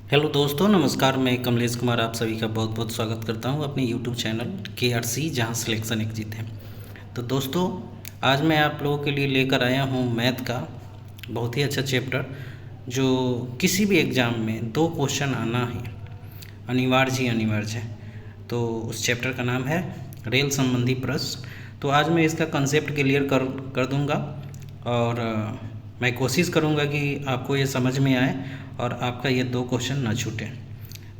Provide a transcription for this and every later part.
Hello दोस्तों, नमस्कार। मैं कमलेश कुमार आप सभी का बहुत बहुत स्वागत करता हूं अपने यूट्यूब चैनल KRC, जहां सिलेक्शन एक जीत है। तो दोस्तों, आज मैं आप लोगों के लिए लेकर आया हूं मैथ का बहुत ही अच्छा चैप्टर, जो किसी भी एग्ज़ाम में 2 क्वेश्चन आना ही अनिवार्य है। तो उस चैप्टर का नाम है रेल संबंधी प्रश्न। तो आज मैं इसका कंसेप्ट क्लियर कर दूंगा और मैं कोशिश करूंगा कि आपको ये समझ में आए और आपका ये 2 क्वेश्चन ना छूटे।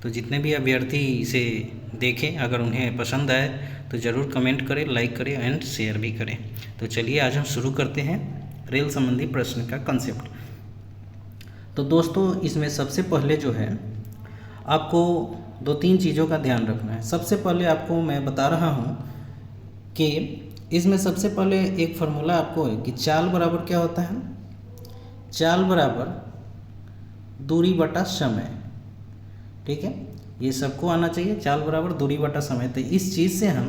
तो जितने भी अभ्यर्थी इसे देखें, अगर उन्हें पसंद आए तो ज़रूर कमेंट करें, लाइक करें एंड शेयर भी करें। तो चलिए आज हम शुरू करते हैं रेल संबंधी प्रश्न का कंसेप्ट। तो दोस्तों, इसमें सबसे पहले जो है आपको 2-3 चीज़ों का ध्यान रखना है। सबसे पहले आपको मैं बता रहा हूँ कि इसमें सबसे पहले एक फार्मूला आपको है कि चाल बराबर क्या होता है। चाल बराबर दूरी बटा समय, ठीक है, ये सबको आना चाहिए। चाल बराबर दूरी बटा समय। तो इस चीज़ से हम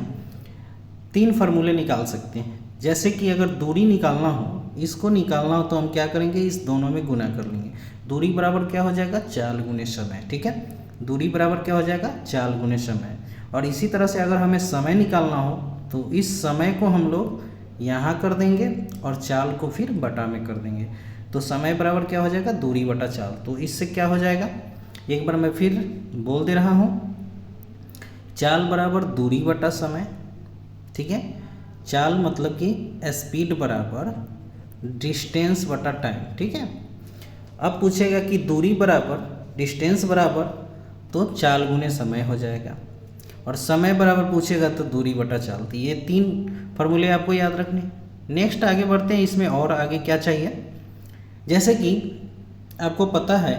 3 फार्मूले निकाल सकते हैं। जैसे कि अगर दूरी निकालना हो, इसको निकालना हो, तो हम क्या करेंगे, इस दोनों में गुना कर लेंगे। दूरी बराबर क्या हो जाएगा, चाल गुने समय, ठीक है। दूरी बराबर क्या हो जाएगा, चाल गुने समय। और इसी तरह से अगर हमें समय निकालना हो तो इस समय को हम लोग यहाँ कर देंगे और चाल को फिर बटा में कर देंगे। तो समय बराबर क्या हो जाएगा, दूरी बटा चाल। तो इससे क्या हो जाएगा, एक बार मैं फिर बोल दे रहा हूँ, चाल बराबर दूरी बटा समय, ठीक है। चाल मतलब कि स्पीड बराबर डिस्टेंस बटा टाइम, ठीक है। अब पूछेगा कि दूरी बराबर डिस्टेंस बराबर, तो चाल गुने समय हो जाएगा। और समय बराबर पूछेगा तो दूरी बटा चाल। तो ये 3 फार्मूले आपको याद रखने। नेक्स्ट आगे बढ़ते हैं। इसमें और आगे क्या चाहिए, जैसे कि आपको पता है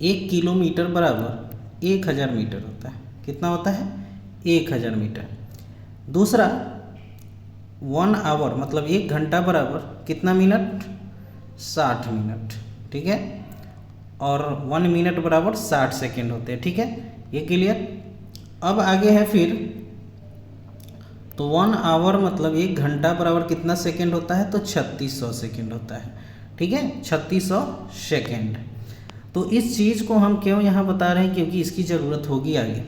1 किलोमीटर बराबर 1000 मीटर होता है। कितना होता है, 1000 मीटर। दूसरा 1 आवर मतलब 1 घंटा बराबर कितना मिनट, 60 मिनट, ठीक है। और 1 मिनट बराबर 60 सेकेंड होते हैं, ठीक है। ये क्लियर। अब आगे है फिर, तो 1 आवर मतलब 1 घंटा बराबर कितना सेकेंड होता है, तो 3600 सेकेंड होता है, ठीक है, 3600 सेकेंड। तो इस चीज़ को हम क्यों यहाँ बता रहे हैं, क्योंकि इसकी ज़रूरत होगी आगे।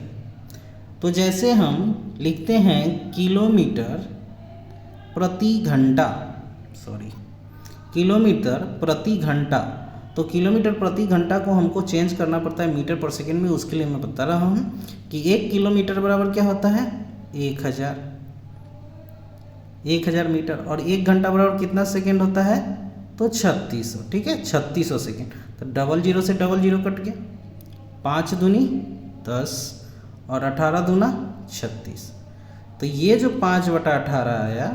तो जैसे हम लिखते हैं किलोमीटर प्रति घंटा, किलोमीटर प्रति घंटा, तो किलोमीटर प्रति घंटा को हमको चेंज करना पड़ता है मीटर पर सेकेंड में। उसके लिए मैं बता रहा हूँ कि 1 किलोमीटर बराबर क्या होता है, 1000 मीटर। और 1 घंटा बराबर कितना सेकेंड होता है, तो 3600, ठीक है, 3600 सेकेंड। तो 00 से 00 कट गया, 5 दूनी 10 और 18 दूना 36। तो ये जो 5/18 आया,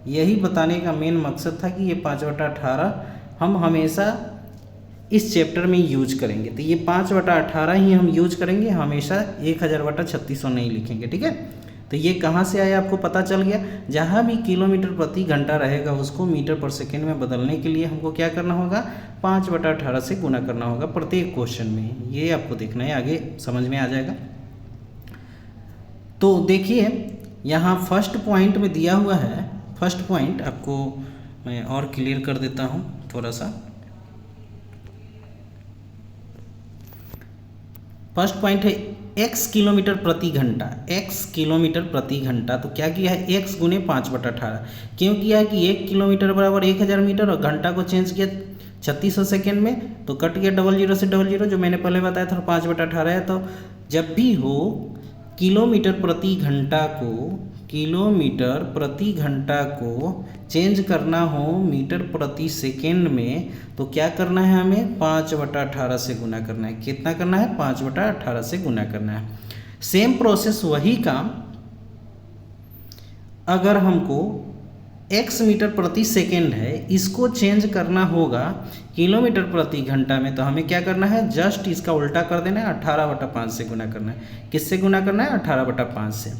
यही बताने का मेन मकसद था कि ये 5/18 हम हमेशा इस चैप्टर में यूज करेंगे। तो ये 5/18 ही हम यूज करेंगे, हमेशा 1000/3600 नहीं लिखेंगे, ठीक है। तो ये कहाँ से आया आपको पता चल गया। जहाँ भी किलोमीटर प्रति घंटा रहेगा उसको मीटर पर सेकेंड में बदलने के लिए हमको क्या करना होगा, 5/18 से गुना करना होगा प्रत्येक क्वेश्चन में। ये आपको देखना है, आगे समझ में आ जाएगा। तो देखिए यहाँ फर्स्ट पॉइंट में दिया हुआ है। फर्स्ट पॉइंट आपको मैं और क्लियर कर देता हूँ थोड़ा सा। फर्स्ट पॉइंट है x किलोमीटर प्रति घंटा। x किलोमीटर प्रति घंटा, तो क्या किया है, x गुने 5/18। क्यों किया है कि 1 किलोमीटर बराबर 1000 मीटर और घंटा को चेंज किया 3600 सेकेंड में, तो कट गया 00 से 00, जो मैंने पहले बताया था 5/18 है। तो जब भी हो किलोमीटर प्रति घंटा को चेंज करना हो मीटर प्रति सेकेंड में, तो क्या करना है, हमें 5/18 से गुना करना है। कितना करना है, 5/18 से गुना करना है। सेम प्रोसेस, वही काम अगर हमको x मीटर प्रति सेकेंड है, इसको चेंज करना होगा किलोमीटर प्रति घंटा में, तो हमें क्या करना है, जस्ट इसका उल्टा कर देना है, 18/5 से गुना करना है। किससे गुना करना है, 18/5 से।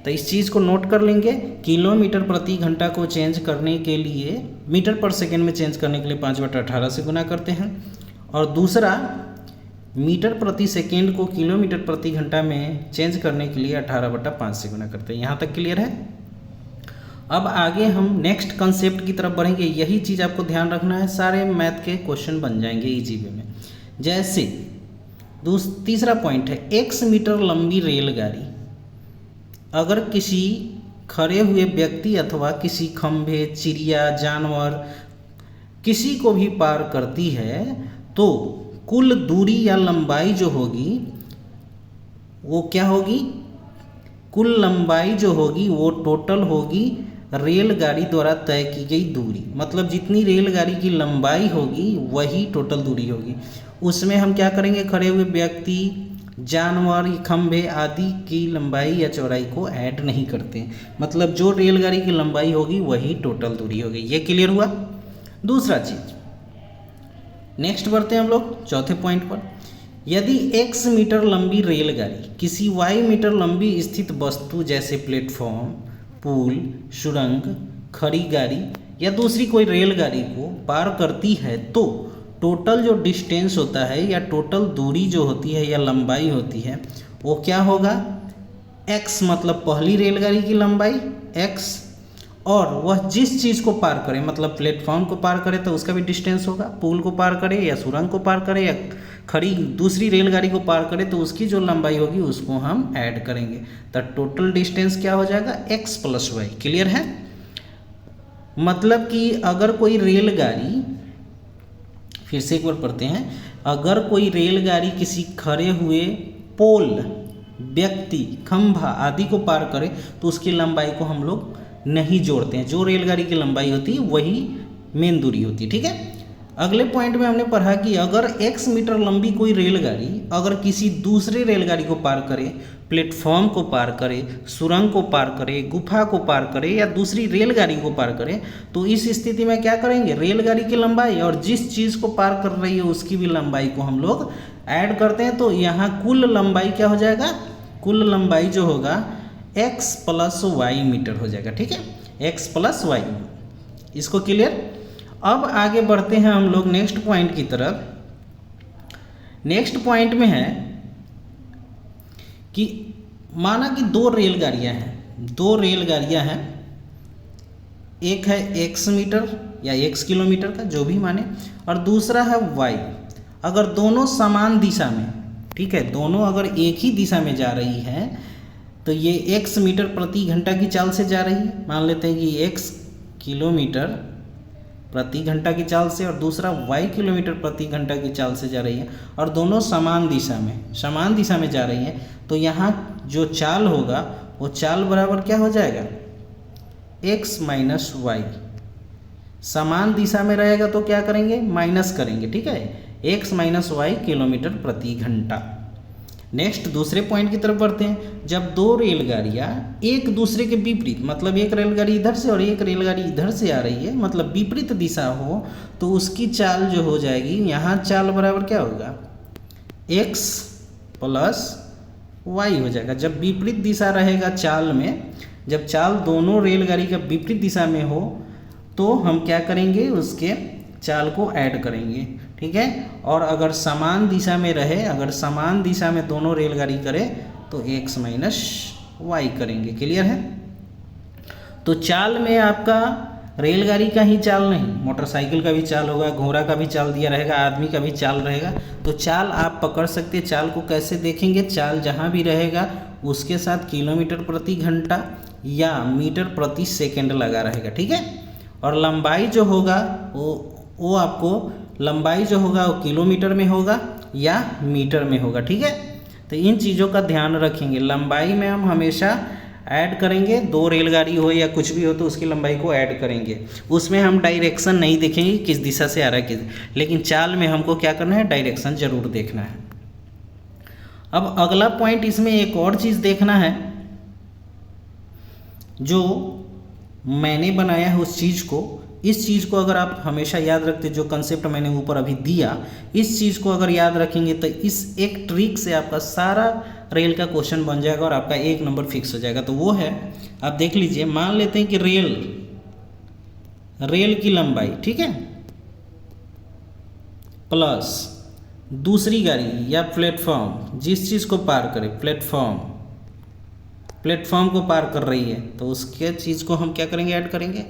तो इस चीज़ को नोट कर लेंगे, किलोमीटर प्रति घंटा को चेंज करने के लिए, मीटर पर सेकेंड में चेंज करने के लिए 5/18 से गुना करते हैं। और दूसरा मीटर प्रति सेकेंड को किलोमीटर प्रति घंटा में चेंज करने के लिए 18/5 से गुना करते हैं। यहाँ तक क्लियर है। अब आगे हम नेक्स्ट कंसेप्ट की तरफ बढ़ेंगे। यही चीज़ आपको ध्यान रखना है, सारे मैथ के क्वेश्चन बन जाएंगे इजी वे में। जैसे तीसरा पॉइंट है, 1 मीटर लंबी रेलगाड़ी अगर किसी खड़े हुए व्यक्ति अथवा किसी खंभे, चिड़िया, जानवर किसी को भी पार करती है तो कुल दूरी या लंबाई जो होगी वो क्या होगी, कुल लंबाई जो होगी वो टोटल होगी रेलगाड़ी द्वारा तय की गई दूरी। मतलब जितनी रेलगाड़ी की लंबाई होगी वही टोटल दूरी होगी। उसमें हम क्या करेंगे, खड़े हुए व्यक्ति, जानवर, खंभे आदि की लंबाई या चौड़ाई को ऐड नहीं करते। मतलब जो रेलगाड़ी की लंबाई होगी वही टोटल दूरी होगी। ये क्लियर हुआ। दूसरा चीज, नेक्स्ट बढ़ते हैं हम लोग चौथे पॉइंट पर। यदि x मीटर लंबी रेलगाड़ी किसी y मीटर लंबी स्थित वस्तु जैसे प्लेटफॉर्म, पुल, सुरंग, खड़ी गाड़ी या दूसरी कोई रेलगाड़ी को पार करती है तो टोटल जो डिस्टेंस होता है या टोटल दूरी जो होती है या लंबाई होती है वो क्या होगा, x मतलब पहली रेलगाड़ी की लंबाई x, और वह जिस चीज़ को पार करे, मतलब प्लेटफॉर्म को पार करे तो उसका भी डिस्टेंस होगा, पुल को पार करे या सुरंग को पार करे या खड़ी दूसरी रेलगाड़ी को पार करे तो उसकी जो लंबाई होगी उसको हम ऐड करेंगे तो टोटल डिस्टेंस क्या हो जाएगा, x + y। क्लियर है। मतलब कि अगर कोई रेलगाड़ी, फिर से एक बार पढ़ते हैं, अगर कोई रेलगाड़ी किसी खड़े हुए पोल, व्यक्ति, खंभा आदि को पार करे तो उसकी लंबाई को हम लोग नहीं जोड़ते हैं। जो रेलगाड़ी की लंबाई होती है वही मेन दूरी होती है। ठीक है। अगले पॉइंट में हमने पढ़ा कि अगर x मीटर लंबी कोई रेलगाड़ी अगर किसी दूसरे रेलगाड़ी को पार करे, प्लेटफॉर्म को पार करे, सुरंग को पार करे, गुफा को पार करे या दूसरी रेलगाड़ी को पार करे तो इस स्थिति में क्या करेंगे, रेलगाड़ी की लंबाई और जिस चीज़ को पार कर रही है उसकी भी लंबाई को हम लोग ऐड करते हैं। तो यहाँ कुल लंबाई क्या हो जाएगा, कुल लंबाई जो होगा x + y मीटर हो जाएगा। ठीक है, x + y। इसको क्लियर। अब आगे बढ़ते हैं हम लोग नेक्स्ट पॉइंट की तरफ। नेक्स्ट पॉइंट में है कि माना कि दो रेलगाड़ियां हैं, एक है x मीटर या x किलोमीटर का जो भी माने, और दूसरा है y। अगर दोनों समान दिशा में, ठीक है, दोनों अगर एक ही दिशा में जा रही है तो ये x मीटर प्रति घंटा की चाल से जा रही है, मान लेते हैं कि x किलोमीटर प्रति घंटा की चाल से, और दूसरा y किलोमीटर प्रति घंटा की चाल से जा रही है और दोनों समान दिशा में जा रही है तो यहाँ जो चाल होगा वो चाल बराबर क्या हो जाएगा, x - y। समान दिशा में रहेगा तो क्या करेंगे, माइनस करेंगे। ठीक है, x - y किलोमीटर प्रति घंटा। नेक्स्ट दूसरे पॉइंट की तरफ बढ़ते हैं। जब दो रेलगाड़ियाँ एक दूसरे के विपरीत, मतलब एक रेलगाड़ी इधर से और एक रेलगाड़ी इधर से आ रही है, मतलब विपरीत दिशा हो तो उसकी चाल जो हो जाएगी, यहाँ चाल बराबर क्या होगा, x + y हो जाएगा। जब विपरीत दिशा रहेगा चाल में, जब चाल दोनों रेलगाड़ी का विपरीत दिशा में हो तो हम क्या करेंगे, उसके चाल को ऐड करेंगे। ठीक है। और अगर समान दिशा में रहे, अगर समान दिशा में दोनों रेलगाड़ी करे तो x - y करेंगे। क्लियर है। तो चाल में आपका रेलगाड़ी का ही चाल नहीं, मोटरसाइकिल का भी चाल होगा, घोड़ा का भी चाल दिया रहेगा, आदमी का भी चाल रहेगा। तो चाल आप पकड़ सकते हैं। चाल को कैसे देखेंगे, चाल जहाँ भी रहेगा उसके साथ किलोमीटर प्रति घंटा या मीटर प्रति सेकंड लगा रहेगा। ठीक है। और लंबाई जो होगा वो आपको लंबाई जो होगा वो किलोमीटर में होगा या मीटर में होगा। ठीक है। तो इन चीज़ों का ध्यान रखेंगे। लंबाई में हम हमेशा ऐड करेंगे, दो रेलगाड़ी हो या कुछ भी हो तो उसकी लंबाई को ऐड करेंगे। उसमें हम डायरेक्शन नहीं देखेंगे किस दिशा से आ रहा है किस, लेकिन चाल में हमको क्या करना है, डायरेक्शन जरूर देखना है। अब अगला पॉइंट, इसमें एक और चीज़ देखना है जो मैंने बनाया है उस चीज़ को। इस चीज़ को अगर आप हमेशा याद रखते, जो कंसेप्ट मैंने ऊपर अभी दिया, इस चीज़ को अगर याद रखेंगे तो इस एक ट्रिक से आपका सारा रेल का क्वेश्चन बन जाएगा और आपका 1 नंबर फिक्स हो जाएगा। तो वो है, आप देख लीजिए, मान लेते हैं कि रेल की लंबाई, ठीक है, प्लस दूसरी गाड़ी या प्लेटफॉर्म जिस चीज़ को पार करे, प्लेटफॉर्म को पार कर रही है तो उसके चीज़ को हम क्या करेंगे, ऐड करेंगे।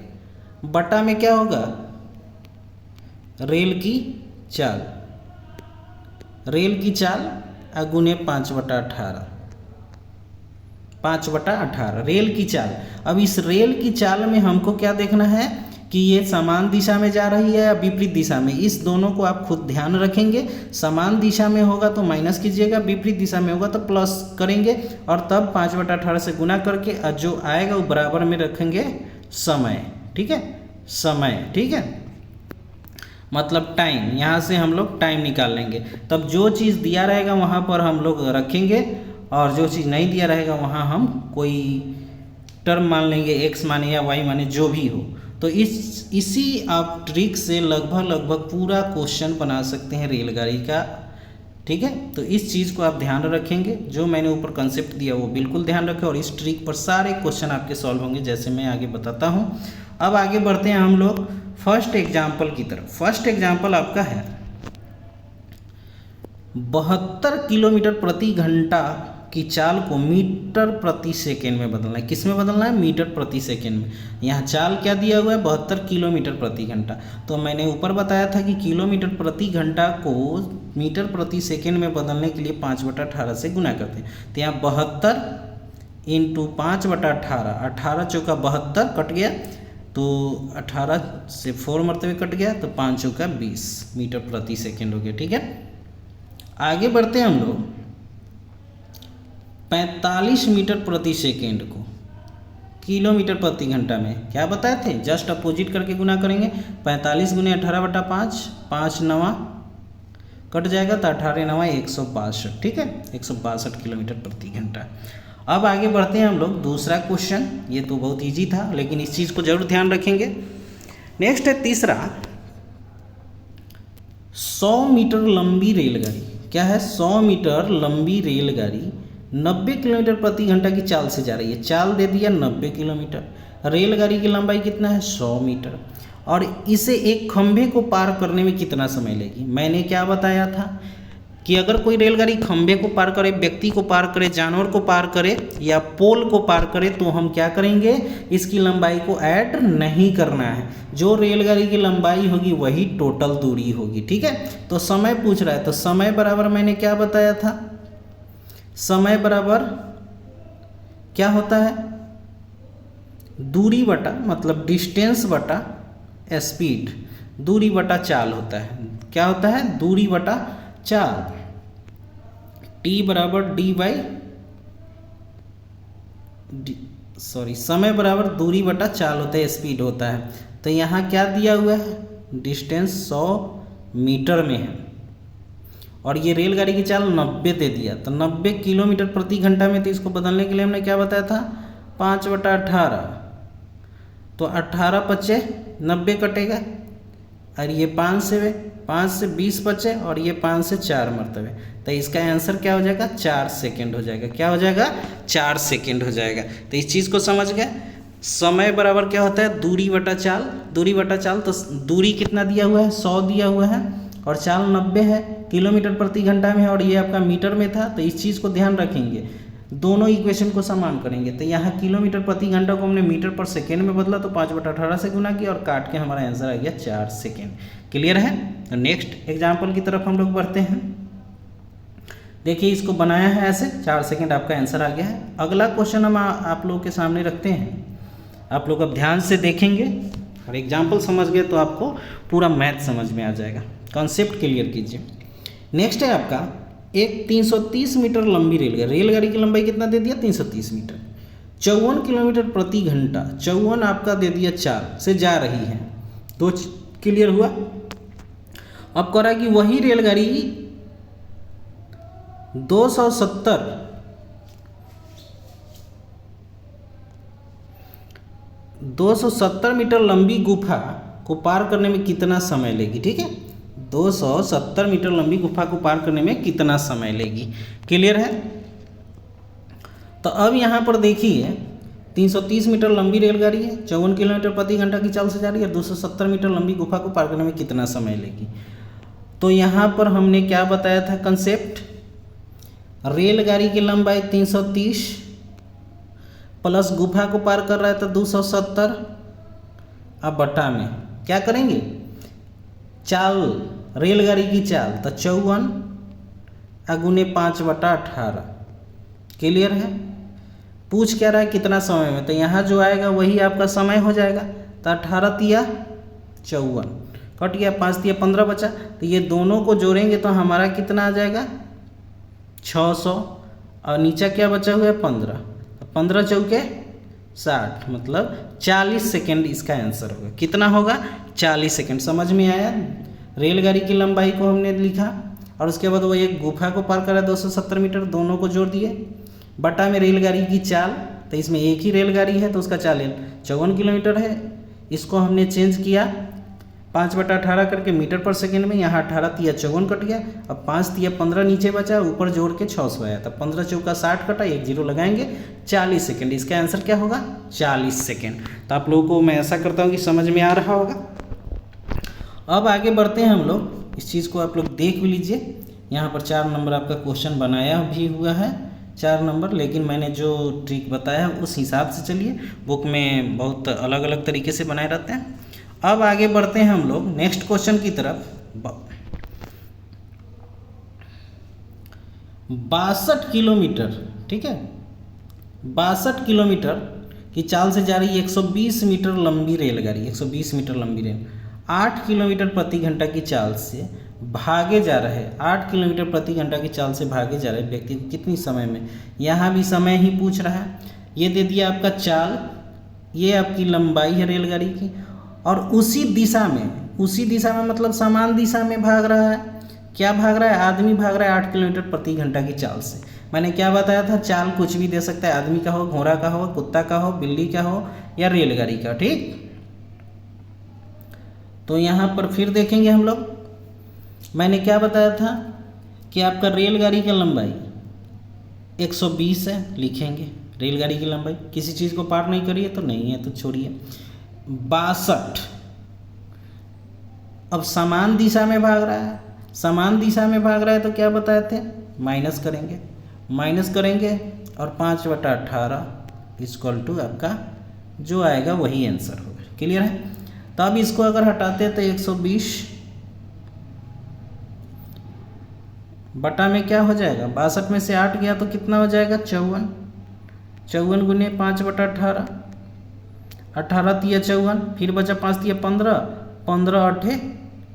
बटा में क्या होगा, रेल की चाल, रेल की चाल गुने 5/18, 5/18 रेल की चाल। अब इस रेल की चाल में हमको क्या देखना है कि ये समान दिशा में जा रही है या विपरीत दिशा में, इस दोनों को आप खुद ध्यान रखेंगे। समान दिशा में होगा तो माइनस कीजिएगा, विपरीत दिशा में होगा तो प्लस करेंगे, और तब 5/18 से गुना करके जो आएगा वो बराबर में रखेंगे समय। ठीक है, समय। ठीक है, मतलब टाइम, यहाँ से हम लोग टाइम निकाल लेंगे। तब जो चीज़ दिया रहेगा वहाँ पर हम लोग रखेंगे, और जो चीज़ नहीं दिया रहेगा वहाँ हम कोई टर्म मान लेंगे, एक्स माने या वाई माने, जो भी हो। तो इसी आप ट्रिक से लगभग पूरा क्वेश्चन बना सकते हैं रेलगाड़ी का। ठीक है, तो इस चीज़ को आप ध्यान रखेंगे, जो मैंने ऊपर कंसेप्ट दिया वो बिल्कुल ध्यान रखें, और इस ट्रिक पर सारे क्वेश्चन आपके सॉल्व होंगे जैसे मैं आगे बताता हूँ। अब आगे बढ़ते हैं हम लोग फर्स्ट एग्जाम्पल की तरफ। फर्स्ट एग्जाम्पल आपका है 72 किलोमीटर प्रति घंटा की चाल को मीटर प्रति सेकेंड में बदलना है। किस में बदलना है? मीटर प्रति सेकेंड में। यहाँ चाल क्या दिया हुआ है? 72 किलोमीटर प्रति घंटा। तो मैंने ऊपर बताया था कि किलोमीटर प्रति घंटा को मीटर प्रति सेकेंड में बदलने के लिए 5/18 से गुना करते हैं। तो यहाँ 72 × 5/18, 18 चौका 72 कट गया, तो 18 से 4 मरतबे कट गया, तो 5 चौका 20 मीटर प्रति सेकेंड हो गया। ठीक है, आगे बढ़ते हैं हम लोग 45 मीटर प्रति सेकेंड को किलोमीटर प्रति घंटा में क्या बताए थे? जस्ट अपोजिट करके गुना करेंगे। 45 × 18/5, 5 9 कट जाएगा, तो 18 9 162। ठीक है, 162 किलोमीटर प्रति घंटा। अब आगे बढ़ते हैं हम लोग दूसरा क्वेश्चन। ये तो बहुत इजी था, लेकिन इस चीज़ को जरूर ध्यान रखेंगे। नेक्स्ट है तीसरा, 100 मीटर लंबी रेलगाड़ी। क्या है? 100 मीटर लंबी रेलगाड़ी 90 किलोमीटर प्रति घंटा की चाल से जा रही है। चाल दे दिया 90 किलोमीटर। रेलगाड़ी की लंबाई कितना है? 100 मीटर। और इसे एक खंभे को पार करने में कितना समय लेगी? मैंने क्या बताया था कि अगर कोई रेलगाड़ी खंभे को पार करे, व्यक्ति को पार करे, जानवर को पार करे या पोल को पार करे, तो हम क्या करेंगे? इसकी लंबाई को ऐड नहीं करना है। जो रेलगाड़ी की लंबाई होगी वही टोटल दूरी होगी। ठीक है, तो समय पूछ रहा है, तो समय बराबर मैंने क्या बताया था? समय बराबर क्या होता है? दूरी बटा, मतलब डिस्टेंस बटा स्पीड, दूरी बटा चाल होता है। क्या होता है? दूरी बटा चाल। T बराबर समय बराबर दूरी बटा चाल होता है, स्पीड होता है। तो यहाँ क्या दिया हुआ है? डिस्टेंस 100 मीटर में है, और ये रेलगाड़ी की चाल 90 दे दिया, तो 90 किलोमीटर प्रति घंटा में। तो इसको बदलने के लिए हमने क्या बताया था? 5/18, तो 18 बचे 90 कटेगा, और ये 5 से 20 बचे, और ये 5 से 4 मरतबे। तो इसका आंसर क्या हो जाएगा? 4 सेकेंड हो जाएगा। क्या हो जाएगा? 4 सेकेंड हो जाएगा। तो इस चीज़ को समझ गए। समय बराबर क्या होता है? दूरी बटा चाल। दूरी बटा चाल, तो दूरी कितना दिया हुआ है? 100 दिया हुआ है, और चाल 90 है, किलोमीटर प्रति घंटा में है, और ये आपका मीटर में था। तो इस चीज़ को ध्यान रखेंगे, दोनों इक्वेशन को समान करेंगे। तो यहाँ किलोमीटर प्रति घंटा को हमने मीटर पर सेकेंड में बदला, तो 5/18 से गुना किया, और काट के हमारा आंसर आ गया 4 सेकेंड। क्लियर है? तो नेक्स्ट एग्जाम्पल की तरफ हम लोग बढ़ते हैं। देखिए, इसको बनाया है ऐसे, 4 सेकेंड आपका आंसर आ गया है। अगला क्वेश्चन हम आप लोगों के सामने रखते हैं। आप लोग अब ध्यान से देखेंगे और एग्जाम्पल समझ गए तो आपको पूरा मैथ समझ में आ जाएगा। कॉन्सेप्ट क्लियर कीजिए। नेक्स्ट है आपका एक 330 मीटर लंबी रेलगाड़ी। रेलगाड़ी की लंबाई कितना दे दिया? 330 मीटर, 54 किलोमीटर प्रति घंटा। 54 आपका दे दिया चाल से जा रही है। तो क्लियर हुआ। अब कह रहा है कि वही रेलगाड़ी 270 मीटर लंबी गुफा को पार करने में कितना समय लेगी? ठीक है, 270 मीटर लंबी गुफा को पार करने में कितना समय लेगी? क्लियर है? तो अब यहाँ पर देखिए, 330 मीटर लंबी रेलगाड़ी है, 54 किलोमीटर प्रति घंटा की चाल से जा रही है, 270 मीटर लंबी गुफा को पार करने में कितना समय लेगी? तो यहाँ पर हमने क्या बताया था कंसेप्ट? रेलगाड़ी की लंबाई 330 प्लस गुफा को पार कर रहा है तो 270। अब बटा में क्या करेंगे? चाल, रेलगाड़ी की चाल तो 54 अगुने 5/18। क्लियर है। पूछ क्या रहा है कितना समय में, तो यहाँ जो आएगा वही आपका समय हो जाएगा। तो 18 तिया 54 कट गया, 5 तिया 15 बचा। तो ये दोनों को जोड़ेंगे तो हमारा कितना आ जाएगा 600, और नीचे क्या बचा हुआ है 15। 15 चौके 60, मतलब 40 सेकेंड इसका आंसर होगा। कितना होगा 40 सेकेंड। समझ में आया। रेलगाड़ी की लंबाई को हमने लिखा और उसके बाद वो एक गुफा को पार करा 270 मीटर, दोनों को जोड़ दिए। बटा में रेलगाड़ी की चाल, तो इसमें एक ही रेलगाड़ी है तो उसका चाल 54 किलोमीटर है। इसको हमने चेंज किया 5/18 करके मीटर पर सेकेंड में। यहाँ 18 तिया 54 कट गया, अब 5 तिया 15 नीचे बचा, ऊपर जोड़ के 600 आया। तब 15 चौका 60 कटा, 1 जीरो लगाएंगे 40 सेकेंड। इसका आंसर क्या होगा 40 सेकेंड। तो आप लोगों को मैं ऐसा करता हूँ कि समझ में आ रहा होगा। अब आगे बढ़ते हैं हम लोग। इस चीज़ को आप लोग देख भी लीजिए। यहाँ पर 4 नंबर आपका क्वेश्चन बनाया भी हुआ है 4 नंबर, लेकिन मैंने जो ट्रिक बताया उस हिसाब से चलिए। बुक में बहुत अलग अलग तरीके से बनाए रहते हैं। अब आगे बढ़ते हैं हम लोग नेक्स्ट क्वेश्चन की तरफ। 62 किलोमीटर, ठीक है, 62 किलोमीटर की चाल से जा रही 120 मीटर लंबी रेलगाड़ी, 120 मीटर लंबी रेल 8 किलोमीटर प्रति घंटा की चाल से भागे जा रहे 8 किलोमीटर प्रति घंटा की चाल से भागे जा रहे व्यक्ति को कितनी समय में, यहाँ भी समय ही पूछ रहा है। ये दे दिया आपका चाल, ये आपकी लंबाई है रेलगाड़ी की, और उसी दिशा में मतलब समान दिशा में भाग रहा है। क्या भाग रहा है, आदमी भाग रहा है 8 किलोमीटर प्रति घंटा की चाल से। मैंने क्या बताया था, चाल कुछ भी दे सकता है, आदमी का हो, घोड़ा का हो, कुत्ता का हो, बिल्ली का हो या रेलगाड़ी का, ठीक। तो यहाँ पर फिर देखेंगे हम लोग। मैंने क्या बताया था कि आपका रेलगाड़ी की लंबाई 120 है, लिखेंगे रेलगाड़ी की लंबाई। किसी चीज़ को पार नहीं करिए तो नहीं है तो छोड़िए। 62, अब समान दिशा में भाग रहा है, समान दिशा में भाग रहा है तो क्या बताए थे, माइनस करेंगे और 5/18 इक्वल टू आपका जो आएगा वही आंसर होगा। क्लियर है। तो अब इसको अगर हटाते हैं तो 120 बटा में क्या हो जाएगा, 62 में से 8 गया तो कितना हो जाएगा 54। 54 गुने 5/18, 18 तिया 54, फिर बचा 5 तिया 15, 15 8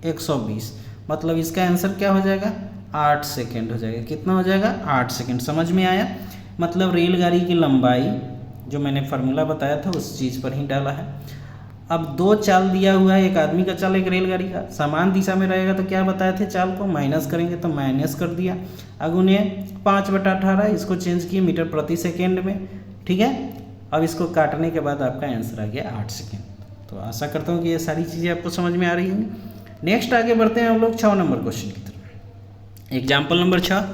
120। मतलब इसका आंसर क्या हो जाएगा 8 सेकेंड हो जाएगा। कितना हो जाएगा 8 सेकेंड। समझ में आया। मतलब रेलगाड़ी की लंबाई जो मैंने फार्मूला बताया था उस चीज़ पर ही डाला है। अब 2 चाल दिया हुआ है, एक आदमी का चाल एक रेलगाड़ी का, समान दिशा में रहेगा तो क्या बताए थे, चाल को माइनस करेंगे तो माइनस कर दिया। अगुने 5/18, इसको चेंज किए मीटर प्रति सेकेंड में, ठीक है। अब इसको काटने के बाद आपका आंसर आ गया 8 सेकेंड। तो आशा करता हूँ कि ये सारी चीज़ें आपको समझ में आ रही होंगी। नेक्स्ट आगे बढ़ते हैं हम लोग 6 नंबर क्वेश्चन की तरफ। एग्जाम्पल नंबर 6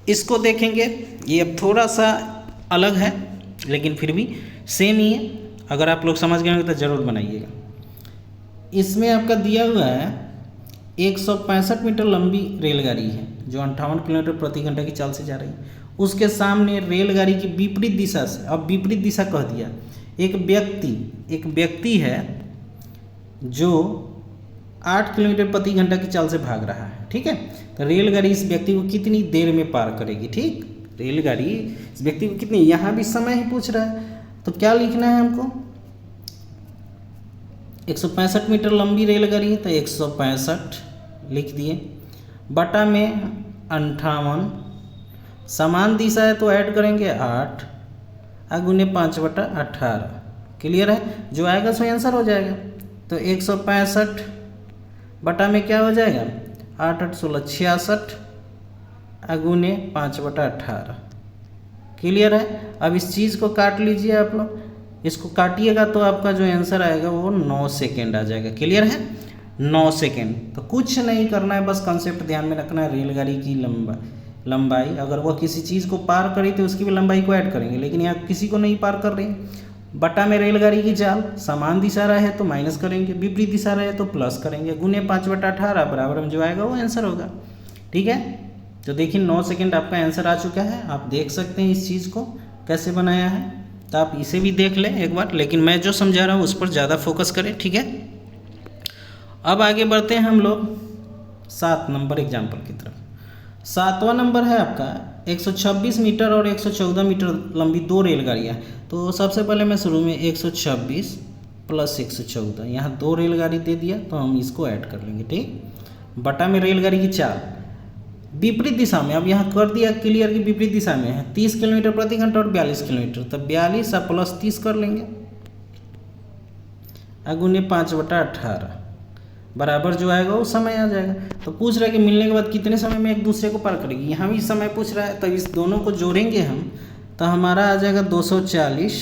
इसको देखेंगे। ये अब थोड़ा सा अलग है लेकिन फिर भी सेम ही है। अगर आप लोग समझ गए होंगे तो ज़रूर बनाइएगा। इसमें आपका दिया हुआ है 165 मीटर लंबी रेलगाड़ी है जो 58 किलोमीटर प्रति घंटा की चाल से जा रही है। उसके सामने रेलगाड़ी की विपरीत दिशा से, अब विपरीत दिशा कह दिया, एक व्यक्ति है जो 8 किलोमीटर प्रति घंटा की चाल से भाग रहा है, ठीक है। तो रेलगाड़ी इस व्यक्ति को कितनी देर में पार करेगी, ठीक। रेलगाड़ी इस व्यक्ति को कितनी, यहाँ भी समय ही पूछ रहा है तो क्या लिखना है हमको, 165 मीटर लंबी रेलगाड़ी है तो 165 लिख दिए, बटा में 58, समान दिशा है तो ऐड करेंगे 8, अगुने 5/18। क्लियर है। जो आएगा सो आंसर हो जाएगा। तो 165 बटा में क्या हो जाएगा 8 8 16 66 अगुने 5/18। क्लियर है। अब इस चीज़ को काट लीजिए आप लोग। इसको काटिएगा तो आपका जो आंसर आएगा वो 9 सेकेंड आ जाएगा। क्लियर है। 9 सेकेंड। तो कुछ नहीं करना है, बस कंसेप्ट ध्यान में रखना है। रेलगाड़ी की लंबाई अगर वह किसी चीज़ को पार करी तो उसकी भी लंबाई को ऐड करेंगे, लेकिन यहाँ किसी को नहीं पार कर रही। बटा में रेलगाड़ी की चाल, समान दिशा रहे तो माइनस करेंगे, विपरीत दिशा रहे तो प्लस करेंगे, गुने 5/18 बराबर में जो आएगा वो आंसर होगा। ठीक है। तो देखिए 9 सेकेंड आपका आंसर आ चुका है। आप देख सकते हैं इस चीज़ को कैसे बनाया है, तो आप इसे भी देख लें एक बार, लेकिन मैं जो समझा रहा हूँ उस पर ज़्यादा फोकस करें। ठीक है। अब आगे बढ़ते हैं हम लोग 7 नंबर एग्जाम्पल की तरफ। सातवां नंबर है आपका 126 मीटर और 114 मीटर लंबी दो रेलगाड़ियाँ। तो सबसे पहले मैं शुरू में 126 प्लस 114, यहाँ दो रेलगाड़ी दे दिया तो हम इसको ऐड कर लेंगे, ठीक। बटा में रेलगाड़ी की चाल विपरीत दिशा में, अब यहाँ कर दिया क्लियर की विपरीत दिशा में है, 30 किलोमीटर प्रति घंटा और 42 किलोमीटर, तो 42 और प्लस 30 कर लेंगे, गुने 5/18 बराबर जो आएगा वो समय आ जाएगा। तो पूछ रहा है कि मिलने के बाद कितने समय में एक दूसरे को पार करेगी, यहाँ भी समय पूछ रहा है, तो इस दोनों को जोड़ेंगे हम तो हमारा आ जाएगा 240।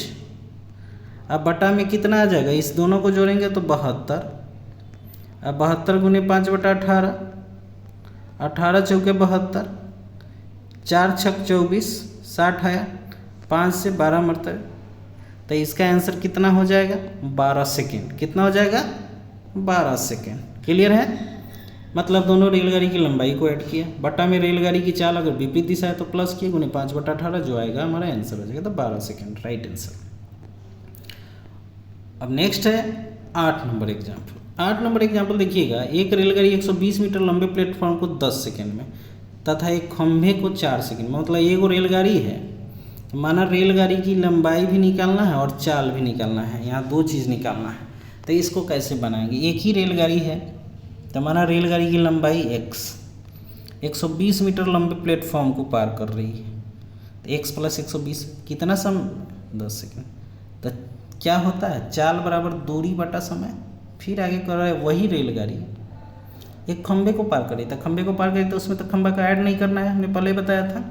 अब बटा में कितना आ जाएगा, इस दोनों को जोड़ेंगे तो 72। अब 72 गुने 5/18, 18 चौके 72, 4 छक 24, 60 आया, 5 से 12 मरतबे, तो इसका आंसर कितना हो जाएगा 12 सेकेंड। कितना हो जाएगा 12 सेकेंड। क्लियर है, मतलब दोनों रेलगाड़ी की लंबाई को ऐड किया, बटा में रेलगाड़ी की चाल अगर विपरीत दिशा है तो प्लस किया, गुने 5/18 जो आएगा हमारा आंसर हो जाएगा, तो 12 सेकेंड राइट आंसर। अब नेक्स्ट है 8 नंबर एग्जाम्पल। 8 नंबर एग्जाम्पल देखिएगा, एक रेलगाड़ी 120 मीटर लंबे प्लेटफॉर्म को 10 सेकेंड में तथा एक खंभे को 4 सेकेंड में, मतलब एक रेलगाड़ी है, माना रेलगाड़ी की लंबाई भी निकालना है और चाल भी निकालना है, यहाँ दो चीज़ निकालना है। तो इसको कैसे बनाएंगे, एक ही रेलगाड़ी है तो माना रेलगाड़ी की लंबाई x 120 मीटर लंबे प्लेटफॉर्म को पार कर रही है, तो x प्लस 120 कितना समय 10 सेकेंड। तो क्या होता है, चाल बराबर दूरी बटा समय। फिर आगे कर रहा है वही रेलगाड़ी एक खंभे को पार करी, तो खंभे को पार करी तो उसमें तो खंभा का ऐड नहीं करना है, हमने पहले बताया था।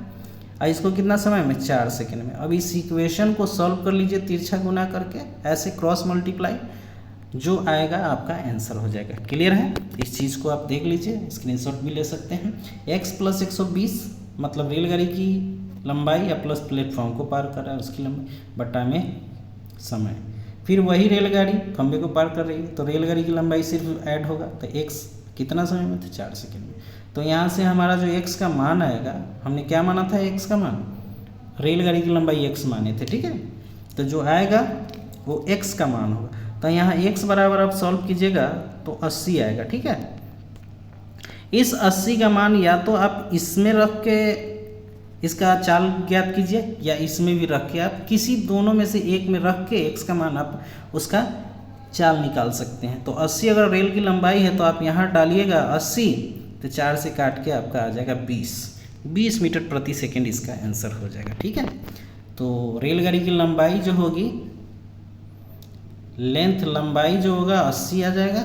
और इसको कितना समय में 4 सेकेंड में। अब इस इक्वेशन को सॉल्व कर लीजिए तिरछा गुना करके, ऐसे क्रॉस मल्टीप्लाई, जो आएगा आपका आंसर हो जाएगा। क्लियर है, इस चीज़ को आप देख लीजिए, स्क्रीनशॉट भी ले सकते हैं। x प्लस 120 मतलब रेलगाड़ी की लंबाई या प्लस प्लेटफॉर्म को पार कर रहा है उसकी लंबाई, बटा में समय। फिर वही रेलगाड़ी खंभे को पार कर रही है तो रेलगाड़ी की लंबाई सिर्फ ऐड होगा, तो x कितना समय में थे 4 सेकेंड में। तो यहाँ से हमारा जो x का मान आएगा, हमने क्या माना था x का मान, रेलगाड़ी की लंबाई x माने थे, ठीक है। तो जो आएगा वो x का मान होगा, तो यहाँ x बराबर आप सॉल्व कीजिएगा तो 80 आएगा, ठीक है। इस 80 का मान या तो आप इसमें रख के इसका चाल ज्ञात कीजिए या इसमें भी रख के, आप किसी दोनों में से एक में रख के x का मान आप उसका चाल निकाल सकते हैं। तो 80 अगर रेल की लंबाई है तो आप यहाँ डालिएगा 80, तो 4 से काट के आपका आ जाएगा 20 मीटर प्रति सेकेंड इसका आंसर हो जाएगा, ठीक है। तो रेलगाड़ी की लंबाई जो होगी, लेंथ लंबाई जो होगा 80 आ जाएगा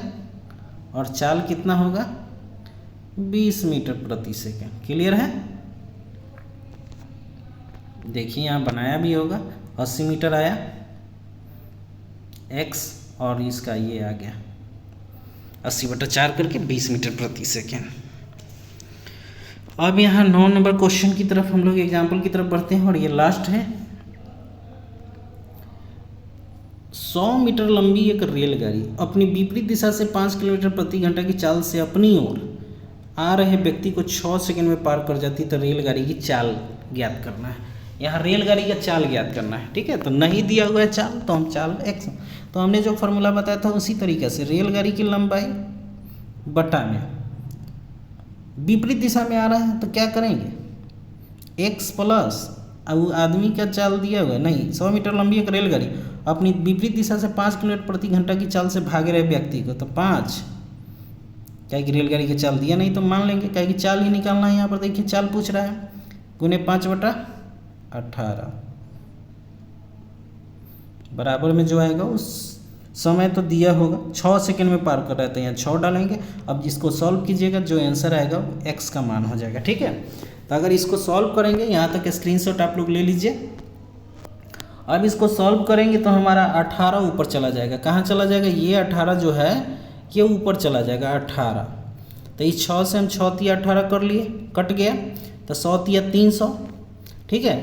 और चाल कितना होगा 20 मीटर प्रति सेकेंड। क्लियर है, देखिए यहाँ बनाया भी होगा, 80 मीटर आया x और इसका ये आ गया 80/4 करके 20 मीटर प्रति सेकेंड। अब यहाँ 9 नंबर क्वेश्चन की तरफ हम लोग एग्जाम्पल की तरफ बढ़ते हैं और ये लास्ट है। 100 मीटर लंबी एक रेलगाड़ी अपनी विपरीत दिशा से 5 किलोमीटर प्रति घंटा की चाल से अपनी ओर आ रहे व्यक्ति को 6 सेकंड में पार कर जाती, तो रेलगाड़ी की चाल ज्ञात करना है। यहाँ रेलगाड़ी का चाल ज्ञात करना है, ठीक है। तो नहीं दिया हुआ है चाल तो हम चाल x, तो हमने जो फॉर्मूला बताया था उसी तरीके से रेलगाड़ी की लंबाई बटा में विपरीत दिशा में आ रहा है तो क्या करेंगे x प्लस, अब आदमी का चाल दिया हुआ है नहीं, 100 मीटर लंबी एक रेलगाड़ी अपनी विपरीत दिशा से 5 किलोमीटर प्रति घंटा की चाल से भाग रहे व्यक्ति को, तो 5, क्या कि रेलगाड़ी की चाल दिया नहीं तो मान लेंगे, क्या कि चाल ही निकालना है। यहाँ पर देखिए चाल पूछ रहा है, गुने 5/18 बराबर में जो आएगा उस समय तो दिया होगा 6 सेकंड में पार कर रहा है, तो यहाँ 6 डालेंगे। अब इसको सॉल्व कीजिएगा, जो आंसर आएगा वो x का मान हो जाएगा, ठीक है। तो अगर इसको सॉल्व करेंगे, यहाँ तक स्क्रीनशॉट आप लोग ले लीजिए। अब इसको सॉल्व करेंगे तो हमारा 18 ऊपर चला जाएगा, कहाँ चला जाएगा, ये 18 जो है ये ऊपर चला जाएगा 18। तो इस 6 से हम 6 तिया 18 कर लिए, कट गया, तो 100 तिया 300, ठीक है,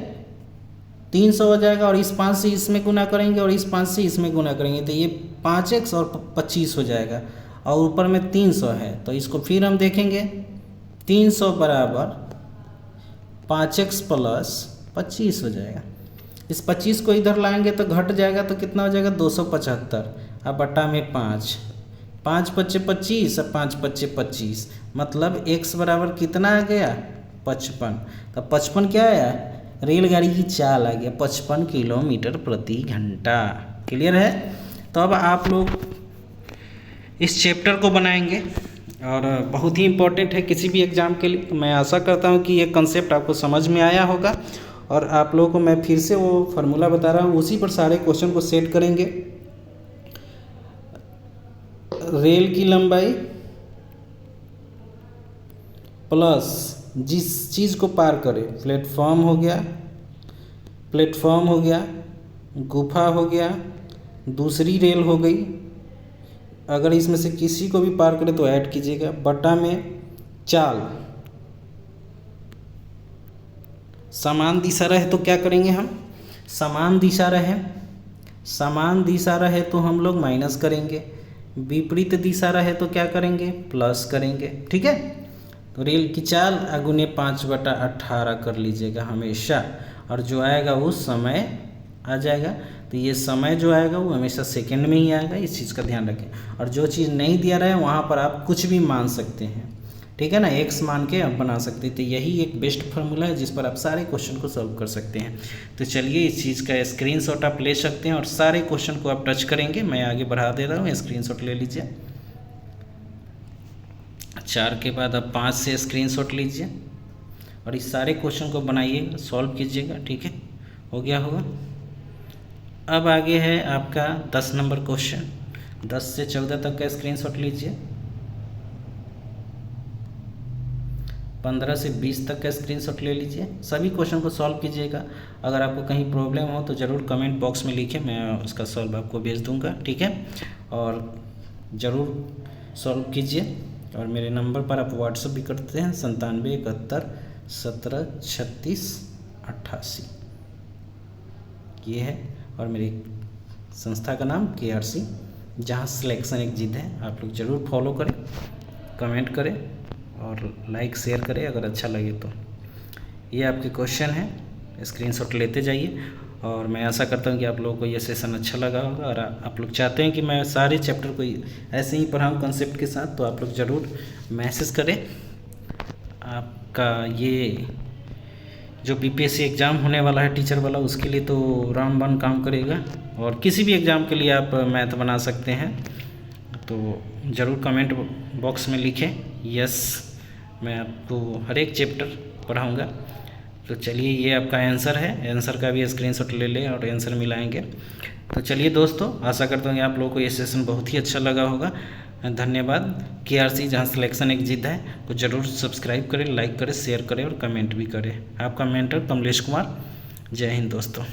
300 हो जाएगा। और इस 5 से इसमें गुना करेंगे और इस 5 से इसमें गुना करेंगे तो ये 5x और 25 हो जाएगा, और ऊपर में 300 है तो इसको फिर हम देखेंगे, 300 बराबर 5x प्लस 25 हो जाएगा। इस 25 को इधर लाएंगे तो घट जाएगा, तो कितना हो जाएगा 275, अब बटा में 5, 5 × 5 = 25 और 5 × 5 = 25, मतलब x बराबर कितना आ गया 55। तो 55 क्या आया, रेलगाड़ी की चाल आ गया 55 किलोमीटर प्रति घंटा। क्लियर है। तो अब आप लोग इस चैप्टर को बनाएंगे और बहुत ही इम्पोर्टेंट है किसी भी एग्ज़ाम के लिए। तो मैं आशा करता हूँ कि ये कंसेप्ट आपको समझ में आया होगा। और आप लोगों को मैं फिर से वो फार्मूला बता रहा हूँ, उसी पर सारे क्वेश्चन को सेट करेंगे। रेल की लंबाई प्लस जिस चीज़ को पार करे, प्लेटफॉर्म हो गया, प्लेटफॉर्म हो गया, गुफा हो गया, दूसरी रेल हो गई। अगर इसमें से किसी को भी पार करे तो ऐड कीजिएगा, बटा में चाल। समान दिशा रहे तो क्या करेंगे हम, समान दिशा रहे, समान दिशा रहे तो हम लोग माइनस करेंगे, विपरीत दिशा रहे तो क्या करेंगे, प्लस करेंगे। ठीक है। तो रेल की चाल अगुने 5/18 कर लीजिएगा हमेशा, और जो आएगा वो समय आ जाएगा। तो ये समय जो आएगा वो हमेशा सेकंड में ही आएगा, इस चीज़ का ध्यान रखें। और जो चीज़ नहीं दिया रहा है वहाँ पर आप कुछ भी मान सकते हैं, ठीक है ना, एक्स मान के आप बना सकते हैं। तो यही एक बेस्ट फार्मूला है जिस पर आप सारे क्वेश्चन को सॉल्व कर सकते हैं। तो चलिए इस चीज़ का स्क्रीनशॉट आप ले सकते हैं और सारे क्वेश्चन को आप टच करेंगे। मैं आगे बढ़ा दे रहा हूँ, स्क्रीनशॉट ले लीजिए। 4 के बाद अब 5 से स्क्रीनशॉट लीजिए और इस सारे क्वेश्चन को बनाइएगा, सॉल्व कीजिएगा। ठीक है, हो गया होगा। अब आगे है आपका 10 नंबर क्वेश्चन। 10 से 14 तक का स्क्रीनशॉट लीजिए। 15 से 20 तक का स्क्रीनशॉट ले लीजिए। सभी क्वेश्चन को सॉल्व कीजिएगा। अगर आपको कहीं प्रॉब्लम हो तो ज़रूर कमेंट बॉक्स में लिखें, मैं उसका सॉल्व आपको भेज दूंगा। ठीक है, और ज़रूर सॉल्व कीजिए। और मेरे नंबर पर आप व्हाट्सअप भी करते हैं 97 71 17 36 88, ये है। और मेरी संस्था का नाम KRC जहाँ सिलेक्शन एग्जिट है। आप लोग ज़रूर फॉलो करें, कमेंट करें और लाइक शेयर करें अगर अच्छा लगे तो। ये आपके क्वेश्चन हैं, स्क्रीनशॉट लेते जाइए। और मैं आशा करता हूँ कि आप लोगों को ये सेशन अच्छा लगा होगा। और आप लोग चाहते हैं कि मैं सारे चैप्टर को ऐसे ही पढ़ाऊँ कंसेप्ट के साथ, तो आप लोग ज़रूर मैसेज करें। आपका ये जो BPSC एग्ज़ाम होने वाला है टीचर वाला, उसके लिए तो रामबाण काम करेगा। और किसी भी एग्ज़ाम के लिए आप मैथ बना सकते हैं, तो ज़रूर कमेंट बॉक्स में लिखें यस, मैं आपको हर एक चैप्टर पढ़ाऊँगा। तो चलिए ये आपका आंसर है, आंसर का भी स्क्रीनशॉट ले लें और आंसर मिलाएंगे। तो चलिए दोस्तों, आशा करता हूँ कि आप लोगों को ये सेशन बहुत ही अच्छा लगा होगा। धन्यवाद। KRC जहाँ सिलेक्शन एग्जिट है को ज़रूर सब्सक्राइब करें, लाइक करें, शेयर करें और कमेंट भी करें। आपका मेंटर कमलेश कुमार। जय हिंद दोस्तों।